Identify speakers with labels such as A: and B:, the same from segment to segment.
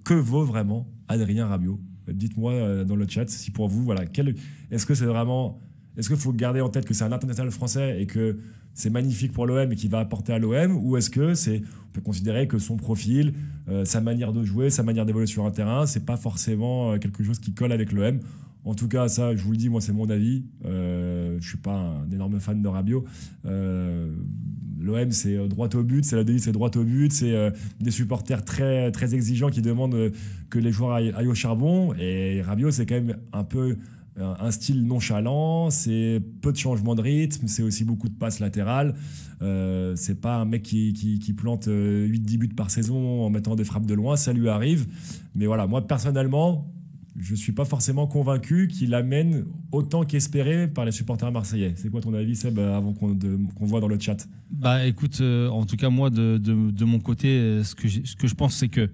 A: que vaut vraiment Adrien Rabiot? Dites-moi dans le chat si pour vous, voilà, est-ce que c'est vraiment, est-ce qu'il faut garder en tête que c'est un international français et que c'est magnifique pour l'OM et qu'il va apporter à l'OM, ou est-ce que on peut considérer que son profil, sa manière de jouer, sa manière d'évoluer sur un terrain, c'est pas forcément quelque chose qui colle avec l'OM. En tout cas, ça, je vous le dis, moi, c'est mon avis. Je suis pas un énorme fan de Rabiot. L'OM, c'est droit au but, c'est la devise, c'est droit au but, c'est des supporters très, très exigeants qui demandent que les joueurs aillent au charbon. Et Rabiot, c'est quand même un peu un style nonchalant, c'est peu de changements de rythme, c'est aussi beaucoup de passes latérales. C'est pas un mec qui plante 8-10 buts par saison en mettant des frappes de loin, ça lui arrive. Mais voilà, moi, personnellement, je ne suis pas forcément convaincu qu'il amène autant qu'espéré par les supporters marseillais. C'est quoi ton avis, Seb, avant qu'on voit dans le chat?
B: Bah écoute, en tout cas moi de mon côté, ce que je pense, c'est que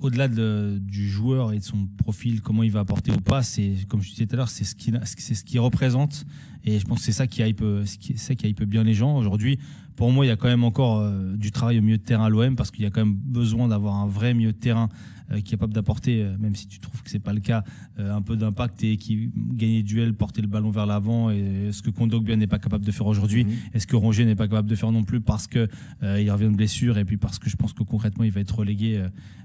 B: au-delà du joueur et de son profil, comment il va apporter ou pas, c'est comme je disais tout à l'heure, c'est ce qu'il représente, et je pense que c'est ça qui hype bien les gens aujourd'hui. Pour moi, il y a quand même encore du travail au milieu de terrain à l'OM, parce qu'il y a quand même besoin d'avoir un vrai milieu de terrain qui est capable d'apporter, même si tu trouves que c'est pas le cas, un peu d'impact et qui gagne les duels, porter le ballon vers l'avant, et ce que Kondogbia n'est pas capable de faire aujourd'hui, et ce que Rongier n'est pas capable de faire non plus, parce que il revient de blessure, et puis parce que je pense que concrètement il va être relégué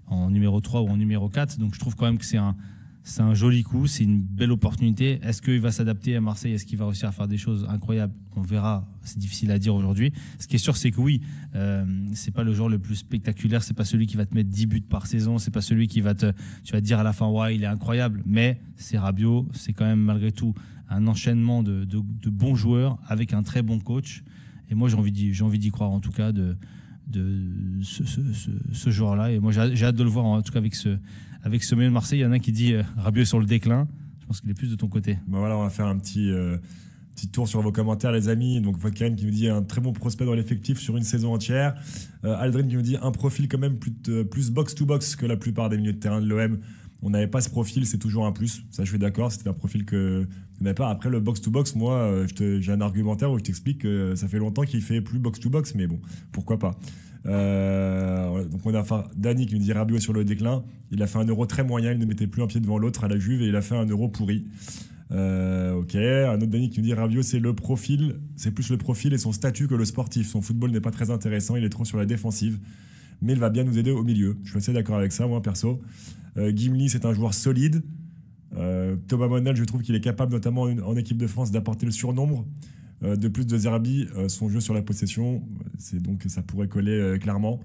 B: en numéro 3 ou en numéro 4. Donc je trouve quand même que c'est un joli coup, c'est une belle opportunité. Est-ce qu'il va s'adapter à Marseille? Est-ce qu'il va réussir à faire des choses incroyables? On verra, c'est difficile à dire aujourd'hui. Ce qui est sûr, c'est que oui, c'est pas le joueur le plus spectaculaire, c'est pas celui qui va te mettre 10 buts par saison, c'est pas celui tu vas te dire à la fin, ouais, il est incroyable, mais c'est Rabiot, c'est quand même malgré tout un enchaînement de bons joueurs avec un très bon coach. Et moi, j'ai envie d'y croire, en tout cas, de ce joueur-là. Et moi, j'ai hâte de le voir, en tout cas, avec ce milieu de Marseille. Il y en a un qui dit Rabiot est sur le déclin. Je pense qu'il est plus de ton côté.
A: Ben voilà, on va faire un petit tour sur vos commentaires, les amis. Donc, Vodkaren qui nous dit un très bon prospect dans l'effectif sur une saison entière. Aldrin qui nous dit un profil quand même plus box-to-box que la plupart des milieux de terrain de l'OM. On n'avait pas ce profil, c'est toujours un plus. Ça, je suis d'accord, c'était un profil que on n'avait pas. Après, le box-to-box, moi, j'ai un argumentaire où je t'explique que ça fait longtemps qu'il fait plus box-to-box, mais bon, pourquoi pas. Donc on a Dani qui nous dit Rabiot sur le déclin. Il a fait un Euro très moyen, il ne mettait plus un pied devant l'autre à la Juve, et il a fait un Euro pourri. Ok, un autre Dani qui nous dit Rabiot, c'est plus le profil et son statut que le sportif. Son football n'est pas très intéressant, il est trop sur la défensive, mais il va bien nous aider au milieu. Je suis assez d'accord avec ça, moi, perso. Gimli, c'est un joueur solide. Thomas Monel, je trouve qu'il est capable, notamment en équipe de France, d'apporter le surnombre. De plus de Zerbi, son jeu sur la possession, donc ça pourrait coller clairement.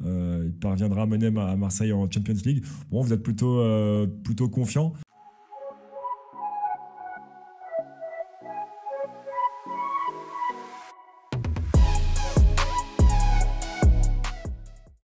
A: Il parviendra à mener à Marseille en Champions League. Bon, vous êtes plutôt confiant.